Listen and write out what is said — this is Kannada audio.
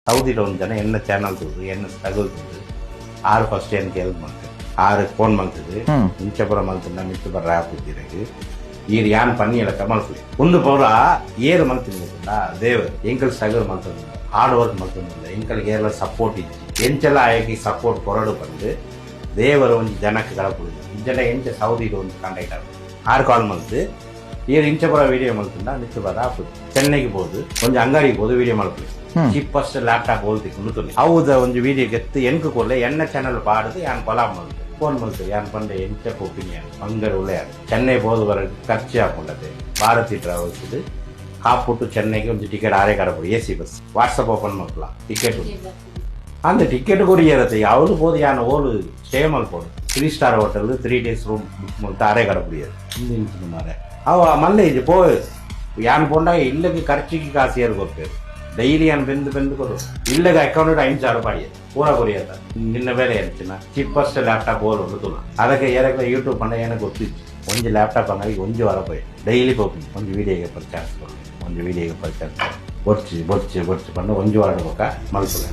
ಸೌದಿలో ಒಂದು ಜನ ಎನ್ನ ಚಾನಲ್ ತೋದು ಎನ್ನ ಸ್ಟ್ರಗಲ್ ತೋದು ಆರು ಫಸ್ಟ್ ಏನಕ್ಕೆ ಹೆಲ್ಪ್ ಮಾಡ್ತಾರೆ ಆರು ಫೋನ್ ಮಾಡ್ತದೆ ಇಂಚಪುರ ಮಲ್ತುಂಡ ಮಿತ್ತು ಬರ್ರ ಹಾಕಿದ್ದೀರಕ್ಕೆ ಈರು ಯಾನ್ ಪನ್ನಿ ಎಲ್ಲ ಮಲ್ತದೆ ಒಂದು ಪೌರ ಏರು ಮಲ್ತಿಂದ ದೇವರು ಎಂಕಲ್ ಸ್ಟ್ರಗಲ್ ಮಲ್ತದ ಹಾರ್ಡ್ ವರ್ಕ್ ಮಲ್ತದ ಎಂಕಲ್ಗೆ ಏರೆಲ್ಲ ಸಪೋರ್ಟ್ ಇಜ್ಜಿ ಎಂಚೆಲ್ಲ ಆಗಿ ಸಪೋರ್ಟ್ ಕೊರಡು ಬಂದು ದೇವರು ಒಂದು ಜನಕ್ಕೆ ಕಳಪುದು ಇಂಚೆಲ್ಲ ಎಂಚ ಸೌದಿಗೆ ಒಂದು ಕಾಂಟ್ಯಾಕ್ಟ್ ಆಗುತ್ತೆ ಆರು ಕಾಲ್ ಮಲ್ತು ಈರು ಇಂಚಪುರ ವಿಡಿಯೋ ಮಲ್ತುಂಡ ಮಿತ್ತು ಬರ್ರ ಹಾಕುದು ಚೆನ್ನೈಗೆ ಹೋದು ಒಂದು ಅಂಗಡಿಗೆ ಹೋದು ವಿಡಿಯೋ ಮಲ್ಪುದು ಚೀಪಸ್ಟ್ ಲ್ಯಾಪ್ಟಾಪ್ ಹೋಲ್ತಿ ಕುಂದುతుంది ಹೌದ ಒಂದು ವಿಡಿಯೋ ಗೆತ್ತು ಎನ್ಕು ಕೊಡ್ಲೆ ಎನ್ನ ಚಾನಲ್ ಪಾಡುದು ಯಾನ್ ಕೊಲಾಬ್ ಮಾಡ್ತು ಫೋನ್ ಮಾಡ್ತು ಯಾನ್ ಪಂಡ ಎಂಚಪ್ಪ ಒಪಿನಿಯನ್ ಅಂಗರ್ ಉಳ್ಳೆಯಾರು ಚೆನ್ನೈ போது வர ಖರ್ಚು ಹಾಕೊಂಡದೆ ಭಾರತಿ ಟ್ರಾವೆಲ್ಸ್ ಇದು ಕಾಪುಟ್ಟು ಚೆನ್ನೈಗೆ ಒಂದು ಟಿಕೆಟ್ ಆರೇ ಕಡಪಡು ಎಸಿ ಬಸ್ ವಾಟ್ಸಪ್ ಓಪನ್ ಮಾಡ್ಕಲ ಟಿಕೆಟ್ அந்த டிக்கெட்டு கூட ஏறது யாவது போது யான் ஓடு ஸ்டே மல்போடு 3 star hotel 3 days room book ಮಾಡ್ತಾ ಆರೇ ಕಡಪಡಿಯದು ಹಿಂದಿನ ಮಾರೆ ಅವ ಮಲ್ಲೆ ಇದು ಪೋ ಯಾನ್ ಪೋಂಡ ಇಲ್ಲಕ್ಕೆ ಖರ್ಚಿಗೆ ಕಾಸು ಏರ್ ಕೊಡ್ತೇವೆ ಡೈಲಿ ಯಾನ್ ಬೆಂದು ಕೊಡು ಇಲ್ಲಗ ಅಕೌಂಟ್ 5,000 ಪಾಡಿಯ ಪೂರ ಕೊರಿಯದ ನಿನ್ನ ಬೇರೆ ಹೇಳ್ತೀನ ಚೀಪಸ್ಟ್ ಲ್ಯಾಪ್ಟಾಪ್ ಓಲ್ ಉಡುತ್ತಲ್ಲ ಅದಕ್ಕೆ ಏರಕ್ಕೆ ಯೂಟ್ಯೂಬ್ ಪಂಡ ಏನಕ್ಕೆ ಗೊತ್ತಿತ್ತು ಒಂದು ಲ್ಯಾಪ್ಟಾಪ್ ಅಂಗಡಿ ಒಂದು ವಾರ ಪೋಯ್ ಡೈಲಿ ಹೋಗ್ತೀನಿ ಒಂದು ವಿಡಿಯೋಗೆ ಪರ್ಚೇಸ್ ಕೊಡು ಒಂದು ವಿಡಿಯೋಗೆ ಪರ್ಚೇಸ್ ಬೊಡ್ಚಿ ಪಂಡ ಒಂದು ವಾರ ಹೋಗ ಮಲ್ಪುಲ